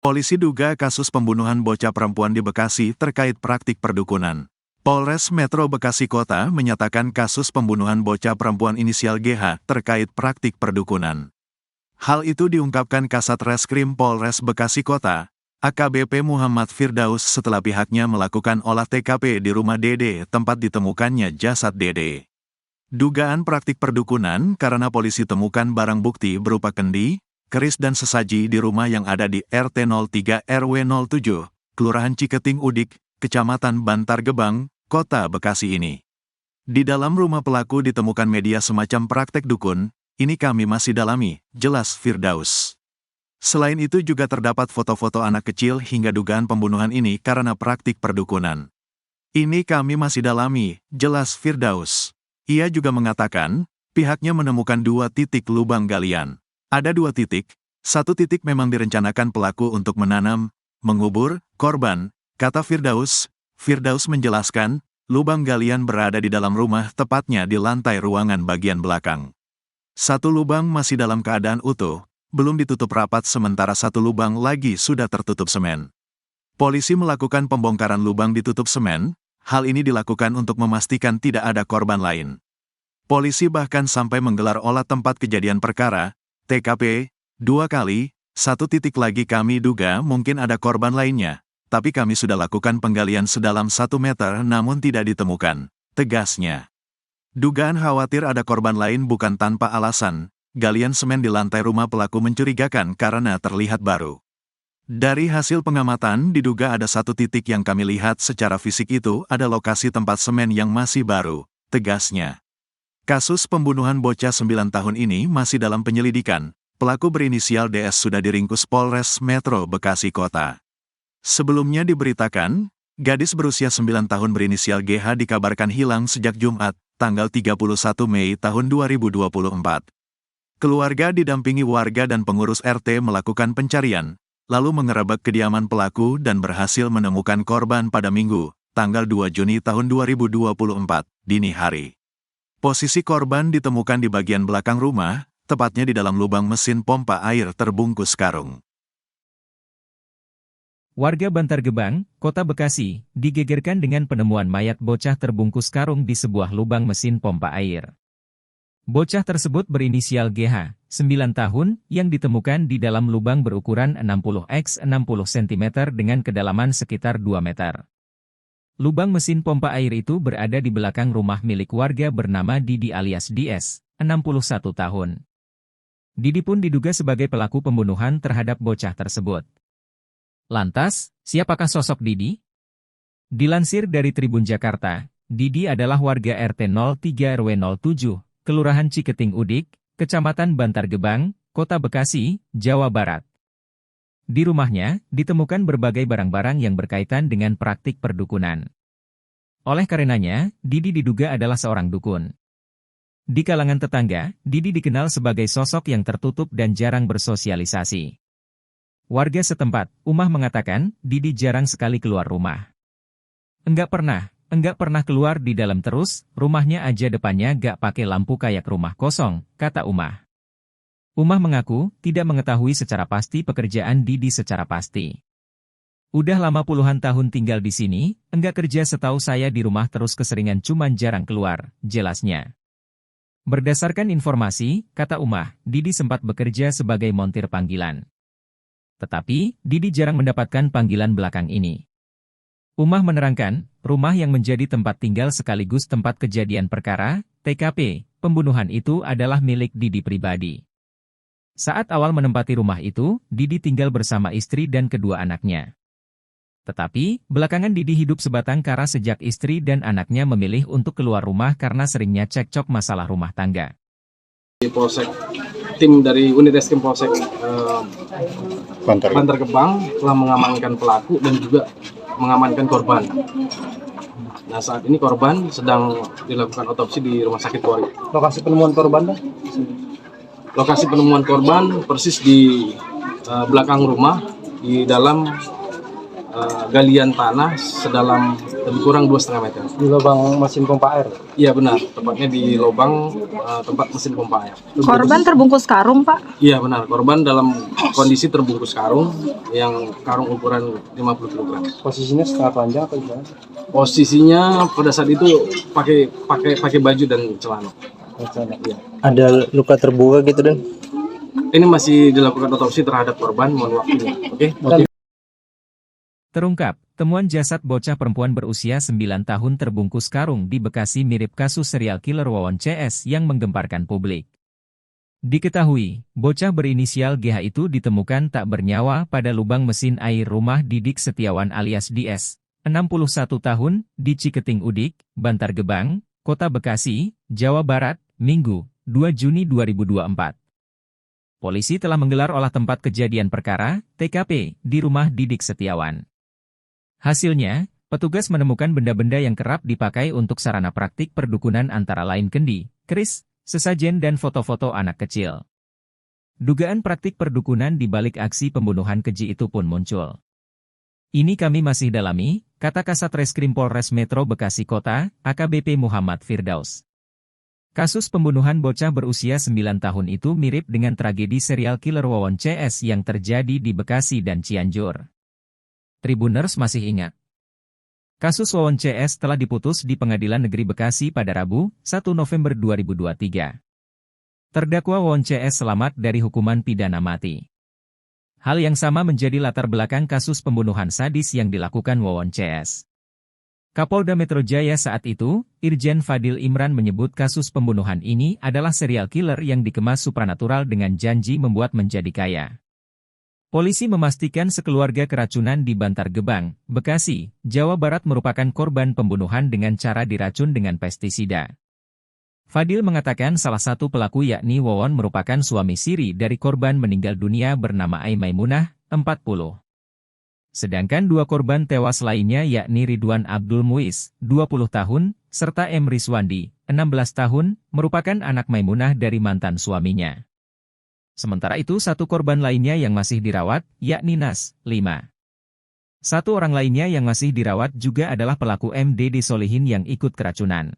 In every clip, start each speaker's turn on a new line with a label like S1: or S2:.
S1: Polisi duga kasus pembunuhan bocah perempuan di Bekasi terkait praktik perdukunan. Polres Metro Bekasi Kota menyatakan kasus pembunuhan bocah perempuan inisial GH terkait praktik perdukunan. Hal itu diungkapkan Kasat Reskrim Polres Bekasi Kota, AKBP Muhammad Firdaus setelah pihaknya melakukan olah TKP di rumah Dede tempat ditemukannya jasad Dede. Dugaan praktik perdukunan karena polisi temukan barang bukti berupa kendi, keris dan sesaji di rumah yang ada di RT 03 RW 07, Kelurahan Ciketing Udik, Kecamatan Bantar Gebang, Kota Bekasi ini. Di dalam rumah pelaku ditemukan media semacam praktek dukun, ini kami masih dalami, jelas Firdaus. Selain itu juga terdapat foto-foto anak kecil hingga dugaan pembunuhan ini karena praktik perdukunan. Ini kami masih dalami, jelas Firdaus. Ia juga mengatakan, pihaknya menemukan 2 titik lubang galian. Ada 2 titik, 1 titik memang direncanakan pelaku untuk menanam, mengubur, korban, kata Firdaus. Firdaus menjelaskan, lubang galian berada di dalam rumah tepatnya di lantai ruangan bagian belakang. 1 lubang masih dalam keadaan utuh, belum ditutup rapat sementara 1 lubang lagi sudah tertutup semen. Polisi melakukan pembongkaran lubang ditutup semen, hal ini dilakukan untuk memastikan tidak ada korban lain. Polisi bahkan sampai menggelar olah tempat kejadian perkara, TKP, 2 kali, 1 titik lagi kami duga mungkin ada korban lainnya, tapi kami sudah lakukan penggalian sedalam 1 meter namun tidak ditemukan, tegasnya. Dugaan khawatir ada korban lain bukan tanpa alasan, galian semen di lantai rumah pelaku mencurigakan karena terlihat baru. Dari hasil pengamatan diduga ada 1 titik yang kami lihat secara fisik itu ada lokasi tempat semen yang masih baru, tegasnya. Kasus pembunuhan bocah 9 tahun ini masih dalam penyelidikan, pelaku berinisial DS sudah diringkus Polres Metro Bekasi Kota. Sebelumnya diberitakan, gadis berusia 9 tahun berinisial GH dikabarkan hilang sejak Jumat, tanggal 31 Mei tahun 2024. Keluarga didampingi warga dan pengurus RT melakukan pencarian, lalu mengerebek kediaman pelaku dan berhasil menemukan korban pada Minggu, tanggal 2 Juni tahun 2024, dini hari. Posisi korban ditemukan di bagian belakang rumah, tepatnya di dalam lubang mesin pompa air terbungkus karung.
S2: Warga Bantar Gebang, Kota Bekasi, digegerkan dengan penemuan mayat bocah terbungkus karung di sebuah lubang mesin pompa air. Bocah tersebut berinisial GH, 9 tahun, yang ditemukan di dalam lubang berukuran 60 x 60 cm dengan kedalaman sekitar 2 meter. Lubang mesin pompa air itu berada di belakang rumah milik warga bernama Didi alias DS, 61 tahun. Didi pun diduga sebagai pelaku pembunuhan terhadap bocah tersebut. Lantas, siapakah sosok Didi? Dilansir dari Tribun Jakarta, Didi adalah warga RT 03 RW 07, Kelurahan Ciketing Udik, Kecamatan Bantar Gebang, Kota Bekasi, Jawa Barat. Di rumahnya, ditemukan berbagai barang-barang yang berkaitan dengan praktik perdukunan. Oleh karenanya, Didi diduga adalah seorang dukun. Di kalangan tetangga, Didi dikenal sebagai sosok yang tertutup dan jarang bersosialisasi. Warga setempat, Umah mengatakan, Didi jarang sekali keluar rumah. Enggak pernah keluar di dalam terus, rumahnya aja depannya gak pakai lampu kayak rumah kosong, kata Umah. Umah mengaku, tidak mengetahui secara pasti pekerjaan Didi secara pasti. Udah lama puluhan tahun tinggal di sini, enggak kerja setahu saya di rumah terus keseringan cuman jarang keluar, jelasnya. Berdasarkan informasi, kata Umah, Didi sempat bekerja sebagai montir panggilan. Tetapi, Didi jarang mendapatkan panggilan belakang ini. Umah menerangkan, rumah yang menjadi tempat tinggal sekaligus tempat kejadian perkara, TKP, pembunuhan itu adalah milik Didi pribadi. Saat awal menempati rumah itu, Didi tinggal bersama istri dan kedua anaknya. Tetapi, belakangan Didi hidup sebatang kara sejak istri dan anaknya memilih untuk keluar rumah karena seringnya cekcok masalah rumah tangga.
S3: Polsek, tim dari unit reskrim Polsek Bantar Gebang telah mengamankan pelaku dan juga mengamankan korban. Nah, saat ini korban sedang dilakukan otopsi di Rumah Sakit Polri.
S4: Lokasi penemuan korban?
S3: Lokasi penemuan korban persis di belakang rumah, di dalam galian tanah sedalam lebih kurang 2,5 meter.
S4: Di lubang mesin pompa air.
S3: Iya benar, tepatnya di lubang tempat mesin pompa air.
S5: Korban terbungkus karung, Pak?
S3: Iya benar, korban dalam kondisi terbungkus karung yang karung ukuran 50 kg.
S4: Posisinya setengah panjang atau gimana?
S3: Posisinya pada saat itu pakai baju dan celana. Iya.
S4: Ada luka terbuka gitu dan?
S3: Ini masih dilakukan otopsi terhadap korban, mohon waktunya. Oke.
S2: Terungkap, temuan jasad bocah perempuan berusia 9 tahun terbungkus karung di Bekasi mirip kasus serial killer Wawon CS yang menggemparkan publik. Diketahui, bocah berinisial GH itu ditemukan tak bernyawa pada lubang mesin air rumah Didik Setiawan alias DS, 61 tahun, di Ciketing Udik, Bantar Gebang, Kota Bekasi, Jawa Barat, Minggu, 2 Juni 2024. Polisi telah menggelar olah tempat kejadian perkara, TKP, di rumah Didik Setiawan. Hasilnya, petugas menemukan benda-benda yang kerap dipakai untuk sarana praktik perdukunan antara lain kendi, keris, sesajen dan foto-foto anak kecil. Dugaan praktik perdukunan di balik aksi pembunuhan keji itu pun muncul. Ini kami masih dalami, kata Kasat Reskrim Polres Metro Bekasi Kota, AKBP Muhammad Firdaus. Kasus pembunuhan bocah berusia 9 tahun itu mirip dengan tragedi serial killer Wawon CS yang terjadi di Bekasi dan Cianjur. Tribuners masih ingat. Kasus Wawon CS telah diputus di Pengadilan Negeri Bekasi pada Rabu, 1 November 2023. Terdakwa Wawon CS selamat dari hukuman pidana mati. Hal yang sama menjadi latar belakang kasus pembunuhan sadis yang dilakukan Wawon CS. Kapolda Metro Jaya saat itu, Irjen Fadil Imran menyebut kasus pembunuhan ini adalah serial killer yang dikemas supranatural dengan janji membuat menjadi kaya. Polisi memastikan sekeluarga keracunan di Bantar Gebang, Bekasi, Jawa Barat merupakan korban pembunuhan dengan cara diracun dengan pestisida. Fadil mengatakan salah satu pelaku yakni Wawon merupakan suami siri dari korban meninggal dunia bernama Ai Maimunah, 40. Sedangkan dua korban tewas lainnya yakni Ridwan Abdul Muiz, 20 tahun, serta M. Rizwandi, 16 tahun, merupakan anak Maimunah dari mantan suaminya. Sementara itu satu korban lainnya yang masih dirawat, yakni Nas, 5. Satu orang lainnya yang masih dirawat juga adalah pelaku MDD Solihin yang ikut keracunan.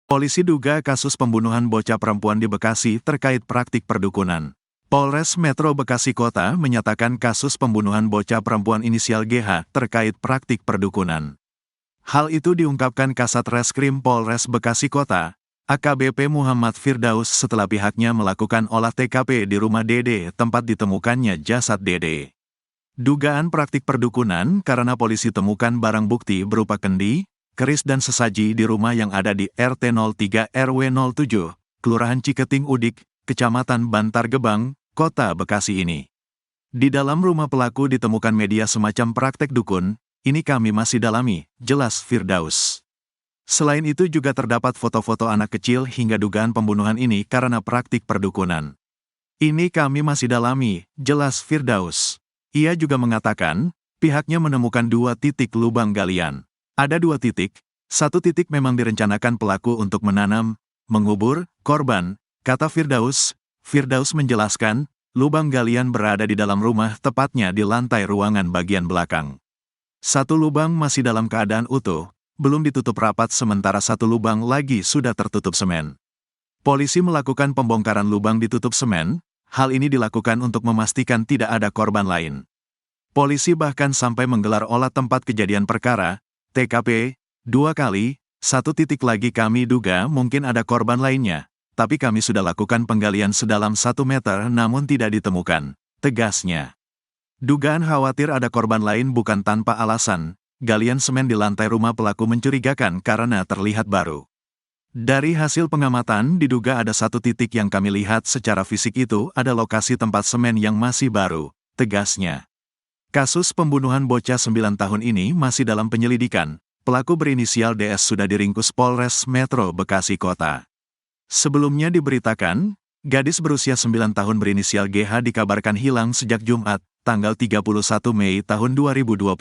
S1: Polisi duga kasus pembunuhan bocah perempuan di Bekasi terkait praktik perdukunan. Polres Metro Bekasi Kota menyatakan kasus pembunuhan bocah perempuan inisial GH terkait praktik perdukunan. Hal itu diungkapkan Kasat Reskrim Polres Bekasi Kota, AKBP Muhammad Firdaus setelah pihaknya melakukan olah TKP di rumah Dede tempat ditemukannya jasad Dede. Dugaan praktik perdukunan karena polisi temukan barang bukti berupa kendi, keris dan sesaji di rumah yang ada di RT 03 RW 07, Kelurahan Ciketing Udik, Kecamatan Bantar Gebang, Kota Bekasi ini. Di dalam rumah pelaku ditemukan media semacam praktek dukun, ini kami masih dalami, jelas Firdaus. Selain itu juga terdapat foto-foto anak kecil hingga dugaan pembunuhan ini karena praktik perdukunan. Ini kami masih dalami, jelas Firdaus. Ia juga mengatakan, pihaknya menemukan 2 titik lubang galian. Ada 2 titik, 1 titik memang direncanakan pelaku untuk menanam, mengubur, korban, kata Firdaus. Firdaus menjelaskan, lubang galian berada di dalam rumah tepatnya di lantai ruangan bagian belakang. 1 lubang masih dalam keadaan utuh, belum ditutup rapat sementara 1 lubang lagi sudah tertutup semen. Polisi melakukan pembongkaran lubang ditutup semen, hal ini dilakukan untuk memastikan tidak ada korban lain. Polisi bahkan sampai menggelar olah tempat kejadian perkara, TKP, 2 kali, 1 titik lagi kami duga mungkin ada korban lainnya, tapi kami sudah lakukan penggalian sedalam 1 meter namun tidak ditemukan, tegasnya. Dugaan khawatir ada korban lain bukan tanpa alasan. Galian semen di lantai rumah pelaku mencurigakan karena terlihat baru. Dari hasil pengamatan diduga ada 1 titik yang kami lihat secara fisik itu ada lokasi tempat semen yang masih baru, tegasnya. Kasus pembunuhan bocah 9 tahun ini masih dalam penyelidikan. Pelaku berinisial DS sudah diringkus Polres Metro Bekasi Kota. Sebelumnya diberitakan, gadis berusia 9 tahun berinisial GH dikabarkan hilang sejak Jumat, tanggal 31 Mei tahun 2024.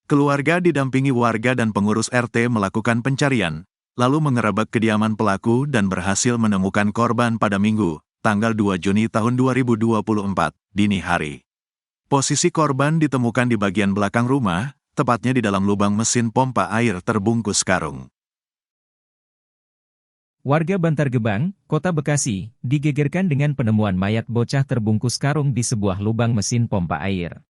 S1: Keluarga didampingi warga dan pengurus RT melakukan pencarian, lalu mengerebek kediaman pelaku dan berhasil menemukan korban pada Minggu, tanggal 2 Juni tahun 2024, dini hari. Posisi korban ditemukan di bagian belakang rumah, tepatnya di dalam lubang mesin pompa air terbungkus karung.
S2: Warga Bantar Gebang, Kota Bekasi, digegerkan dengan penemuan mayat bocah terbungkus karung di sebuah lubang mesin pompa air.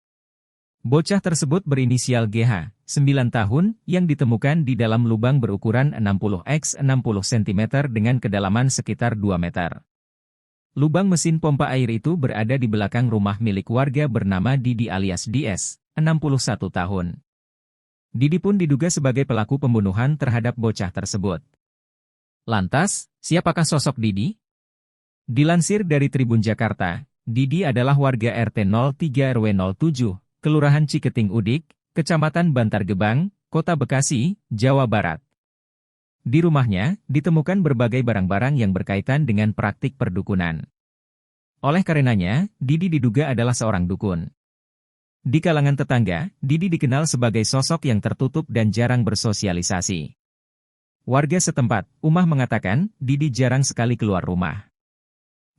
S2: Bocah tersebut berinisial GH, 9 tahun, yang ditemukan di dalam lubang berukuran 60 x 60 cm dengan kedalaman sekitar 2 meter. Lubang mesin pompa air itu berada di belakang rumah milik warga bernama Didi alias DS, 61 tahun. Didi pun diduga sebagai pelaku pembunuhan terhadap bocah tersebut. Lantas, siapakah sosok Didi? Dilansir dari Tribun Jakarta, Didi adalah warga RT 03 RW 07, Kelurahan Ciketing Udik, Kecamatan Bantar Gebang, Kota Bekasi, Jawa Barat. Di rumahnya, ditemukan berbagai barang-barang yang berkaitan dengan praktik perdukunan. Oleh karenanya, Didi diduga adalah seorang dukun. Di kalangan tetangga, Didi dikenal sebagai sosok yang tertutup dan jarang bersosialisasi. Warga setempat, Umah mengatakan, Didi jarang sekali keluar rumah.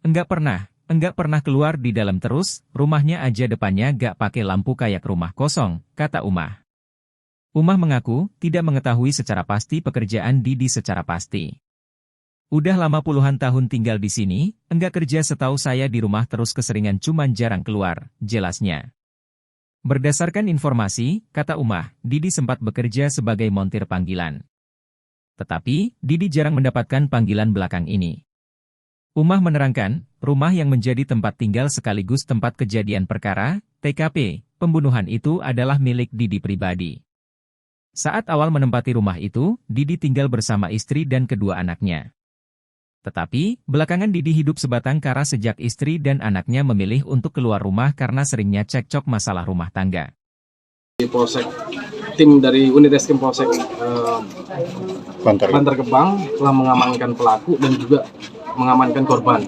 S2: Enggak pernah keluar di dalam terus, rumahnya aja depannya gak pakai lampu kayak rumah kosong, kata Umah. Umah mengaku tidak mengetahui secara pasti pekerjaan Didi secara pasti. Udah lama puluhan tahun tinggal di sini, enggak kerja setahu saya di rumah terus keseringan cuman jarang keluar, jelasnya. Berdasarkan informasi, kata Umah, Didi sempat bekerja sebagai montir panggilan. Tetapi, Didi jarang mendapatkan panggilan belakang ini. Umah menerangkan, rumah yang menjadi tempat tinggal sekaligus tempat kejadian perkara, TKP, pembunuhan itu adalah milik Didi pribadi. Saat awal menempati rumah itu, Didi tinggal bersama istri dan kedua anaknya. Tetapi, belakangan Didi hidup sebatang kara sejak istri dan anaknya memilih untuk keluar rumah karena seringnya cekcok masalah rumah tangga.
S3: Di Polsek, tim dari unit reskrim Polsek Bantar Gebang telah mengamankan pelaku dan juga mengamankan korban.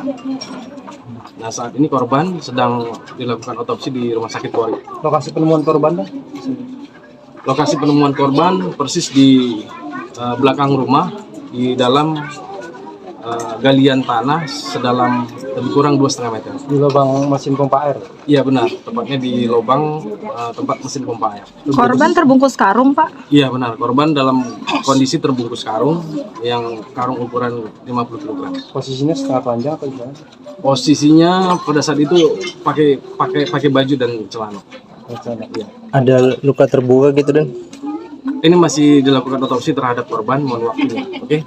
S3: Nah, saat ini korban sedang dilakukan otopsi di Rumah Sakit Polri.
S4: Lokasi penemuan korban,
S3: Lokasi penemuan korban persis di belakang rumah, di dalam galian tanah sedalam lebih kurang 2,5 meter.
S4: di lubang mesin pompa air.
S3: Iya benar, tepatnya di lubang tempat mesin pompa air.
S5: Korban terbungkus karung, Pak?
S3: Iya benar, korban dalam kondisi terbungkus karung yang karung ukuran 50 kg.
S4: Posisinya setengah panjang atau gimana?
S3: Posisinya pada saat itu pakai baju dan celana. Iya.
S4: Ada luka terbuka gitu dan?
S3: Ini masih dilakukan otopsi terhadap korban, mohon waktunya. Oke.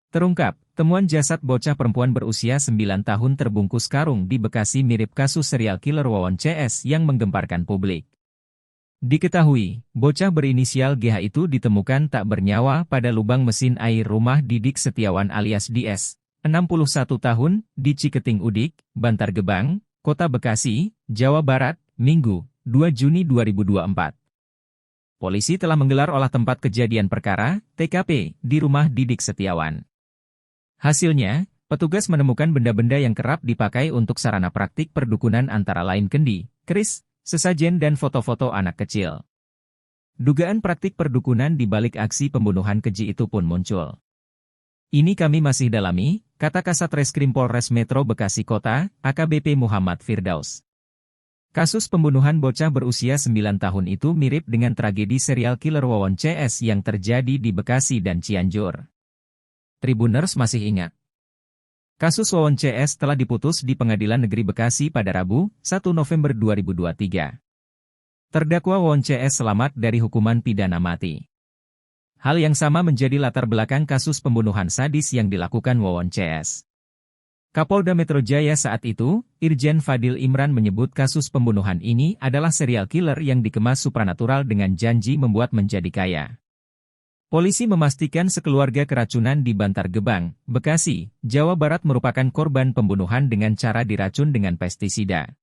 S2: Terungkap, temuan jasad bocah perempuan berusia 9 tahun terbungkus karung di Bekasi mirip kasus serial killer Wawon CS yang menggemparkan publik. Diketahui, bocah berinisial GH itu ditemukan tak bernyawa pada lubang mesin air rumah Didik Setiawan alias DS, 61 tahun, di Ciketing Udik, Bantar Gebang, Kota Bekasi, Jawa Barat, Minggu, 2 Juni 2024. Polisi telah menggelar olah tempat kejadian perkara, TKP, di rumah Didik Setiawan. Hasilnya, petugas menemukan benda-benda yang kerap dipakai untuk sarana praktik perdukunan antara lain kendi, keris, sesajen dan foto-foto anak kecil. Dugaan praktik perdukunan di balik aksi pembunuhan keji itu pun muncul. Ini kami masih dalami, kata Kasat Reskrim Polres Metro Bekasi Kota, AKBP Muhammad Firdaus. Kasus pembunuhan bocah berusia 9 tahun itu mirip dengan tragedi serial killer Wawon CS yang terjadi di Bekasi dan Cianjur. Tribuners masih ingat. Kasus Wawon CS telah diputus di Pengadilan Negeri Bekasi pada Rabu, 1 November 2023. Terdakwa Wawon CS selamat dari hukuman pidana mati. Hal yang sama menjadi latar belakang kasus pembunuhan sadis yang dilakukan Wawon CS. Kapolda Metro Jaya saat itu, Irjen Fadil Imran menyebut kasus pembunuhan ini adalah serial killer yang dikemas supranatural dengan janji membuat menjadi kaya. Polisi memastikan sekeluarga keracunan di Bantar Gebang, Bekasi, Jawa Barat merupakan korban pembunuhan dengan cara diracun dengan pestisida.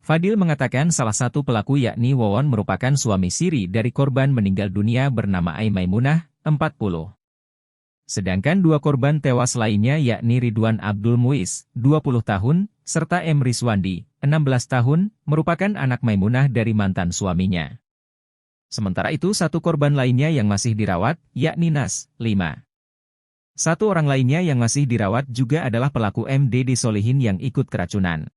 S2: Fadil mengatakan salah satu pelaku yakni Wawon merupakan suami siri dari korban meninggal dunia bernama Ai Maimunah, 40. Sedangkan dua korban tewas lainnya yakni Ridwan Abdul Muiz, 20 tahun, serta M. Rizwandi, 16 tahun, merupakan anak Maimunah dari mantan suaminya. Sementara itu satu korban lainnya yang masih dirawat, yakni Nas, 5. Satu orang lainnya yang masih dirawat juga adalah pelaku MD Solihin yang ikut keracunan.